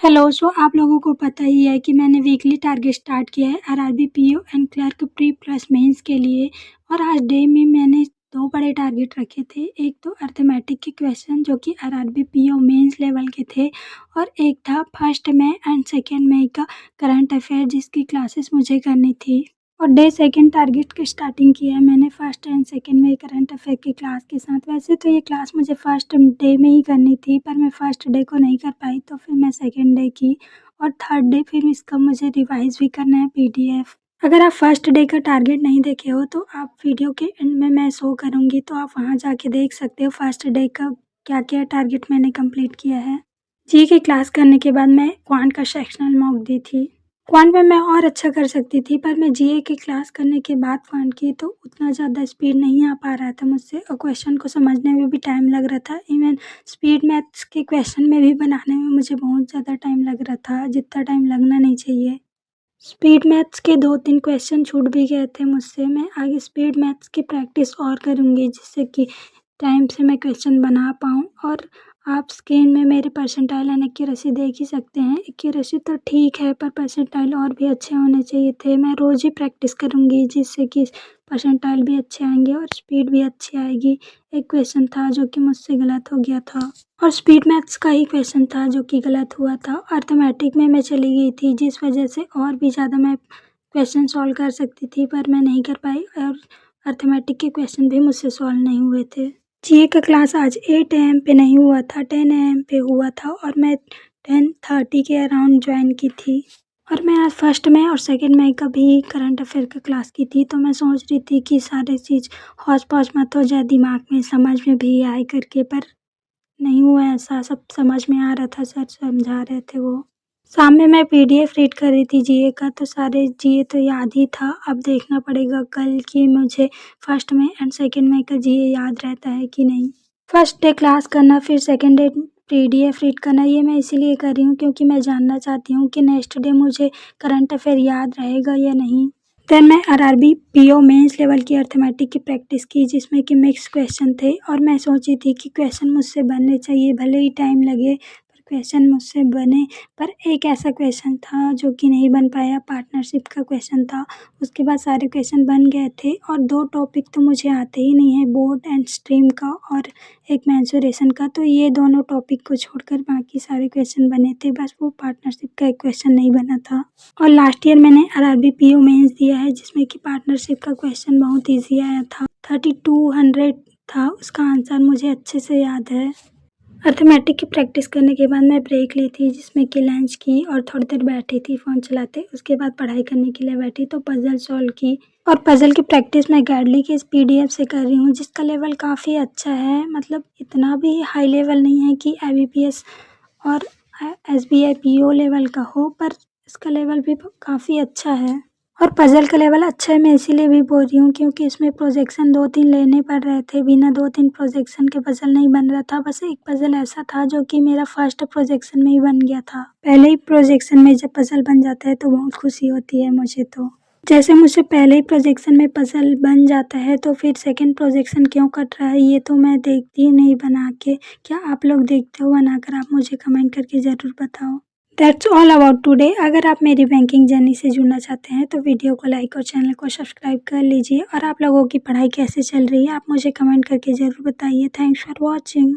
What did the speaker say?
Hello, सो आप लोगों को पता ही है कि मैंने वीकली टारगेट स्टार्ट किया है RRB PO and clerk pre plus mains के लिए। और आज डे में मैंने दो बड़े टारगेट रखे थे। एक तो अर्थमेटिक के क्वेश्चन जो कि आरआरबी पीओ मेंस लेवल के थे, और एक था first May and second May का करंट अफेयर जिसकी क्लासेस मुझे करनी थी। और डे सेकंड टारगेट की स्टार्टिंग की है मैंने फर्स्ट एंड सेकंड में करंट अफेयर की क्लास के साथ। वैसे तो ये क्लास मुझे फर्स्ट डे में ही करनी थी, पर मैं फर्स्ट डे को नहीं कर पाई, तो फिर मैं सेकंड डे की। और थर्ड डे फिर इसका मुझे रिवाइज भी करना है पीडीएफ। अगर आप फर्स्ट डे का टारगेट नहीं देखे हो तो आप वीडियो के एंड में मैं शो करूँगी, तो आप वहाँ जाके देख सकते हो फर्स्ट डे का क्या क्या टारगेट मैंने कंप्लीट किया है। जी की क्लास करने के बाद मैं क्वांट का सेक्शनल मॉक दी थी। क्वांट में मैं और अच्छा कर सकती थी, पर मैं जीए की क्लास करने के बाद क्वांट की तो उतना ज़्यादा स्पीड नहीं आ पा रहा था मुझसे, और क्वेश्चन को समझने में भी टाइम लग रहा था। इवन स्पीड मैथ्स के क्वेश्चन में भी बनाने में मुझे बहुत ज़्यादा टाइम लग रहा था, जितना टाइम लगना नहीं चाहिए। स्पीड मैथ्स के 2-3 क्वेश्चन छूट भी गए थे मुझसे। मैं आगे स्पीड मैथ्स की प्रैक्टिस और करूँगी जिससे कि टाइम से मैं क्वेश्चन बना पाऊँ। और आप स्क्रीन में मेरे परसेंटाइल एंड एक्यूरेसी देख ही सकते हैं। एक्यूरेसी तो ठीक है, पर परसेंटाइल और भी अच्छे होने चाहिए थे। मैं रोज़ ही प्रैक्टिस करूँगी जिससे कि परसेंटाइल भी अच्छे आएंगे और स्पीड भी अच्छी आएगी। एक क्वेश्चन था जो कि मुझसे गलत हो गया था, और स्पीड मैथ्स का ही क्वेश्चन था जो कि गलत हुआ था। अर्थमेटिक में मैं चली गई थी जिस वजह से और भी ज़्यादा मैं क्वेश्चन सॉल्व कर सकती थी, पर मैं नहीं कर पाई, और अर्थमेटिक के क्वेश्चन भी मुझसे सॉल्व नहीं हुए थे। जीए का क्लास आज 8 AM पे नहीं हुआ था, 10 AM पे हुआ था, और मैं 10:30 के अराउंड ज्वाइन की थी। और मैं आज फर्स्ट में और सेकंड में का भी करंट अफेयर का क्लास की थी, तो मैं सोच रही थी कि सारी चीज़ हौच पौच मत हो जाए, दिमाग में समझ में भी आए करके, पर नहीं हुआ ऐसा। सब समझ में आ रहा था, सर समझा रहे थे वो। शाम में मैं पीडीएफ रीड कर रही थी जीए का, तो सारे जीए तो याद ही था। अब देखना पड़ेगा कल कि मुझे फर्स्ट में एंड सेकंड में का जीए याद रहता है कि नहीं। फर्स्ट डे क्लास करना, फिर सेकंड डे पीडीएफ रीड करना, ये मैं इसीलिए कर रही हूँ क्योंकि मैं जानना चाहती हूँ कि नेक्स्ट डे मुझे करंट अफेयर याद रहेगा या नहीं। देन मैं आरआरबी पीओ मेंस लेवल की अर्थमेटिक की प्रैक्टिस की जिसमें कि मिक्स क्वेश्चन थे, और मैं सोची थी कि क्वेश्चन मुझसे बनने चाहिए, भले ही टाइम लगे पर क्वेश्चन मुझसे बने। पर एक ऐसा क्वेश्चन था जो कि नहीं बन पाया, पार्टनरशिप का क्वेश्चन था। उसके बाद सारे क्वेश्चन बन गए थे, और दो टॉपिक तो मुझे आते ही नहीं है, बोर्ड एंड स्ट्रीम का और एक मेंसुरेशन का। तो ये दोनों टॉपिक को छोड़कर बाकी सारे क्वेश्चन बने थे, बस वो पार्टनरशिप का एक क्वेश्चन नहीं बना था। और लास्ट ईयर मैंने आरआरबी पीओ मेंस दिया है जिसमें कि पार्टनरशिप का क्वेश्चन बहुत ईजी आया था, 3200 था उसका आंसर, मुझे अच्छे से याद है। अर्थमेटिक की प्रैक्टिस करने के बाद मैं ब्रेक ली थी जिसमें कि लंच की, और थोड़ी देर बैठी थी फ़ोन चलाते। उसके बाद पढ़ाई करने के लिए बैठी तो पज़ल सॉल्व की, और पज़ल की प्रैक्टिस मैं गैडली के इस पीडीएफ से कर रही हूँ जिसका लेवल काफ़ी अच्छा है। मतलब इतना भी हाई लेवल नहीं है कि आईबीपीएस और एसबीआई पीओ लेवल का हो, पर इसका लेवल भी काफ़ी अच्छा है। और पज़ल का लेवल अच्छा है, मैं इसीलिए भी बोल रही हूँ क्योंकि इसमें प्रोजेक्शन 2-3 लेने पड़ रहे थे। बिना 2-3 प्रोजेक्शन के पज़ल नहीं बन रहा था। बस एक पज़ल ऐसा था जो कि मेरा फर्स्ट प्रोजेक्शन में ही बन गया था। पहले ही प्रोजेक्शन में जब पज़ल बन जाता है तो बहुत खुशी होती है मुझे। तो जैसे मुझे पहले ही प्रोजेक्शन में पज़ल बन जाता है, तो फिर सेकंड प्रोजेक्शन क्यों कट रहा है ये तो मैं देखती नहीं बना के। क्या आप लोग देखते हो बनाकर? आप मुझे कमेंट करके ज़रूर बताओ। That's all about today. अगर आप मेरी बैंकिंग जर्नी से जुड़ना चाहते हैं तो वीडियो को लाइक और चैनल को सब्सक्राइब कर लीजिए। और आप लोगों की पढ़ाई कैसे चल रही है आप मुझे कमेंट करके ज़रूर बताइए। Thanks for watching.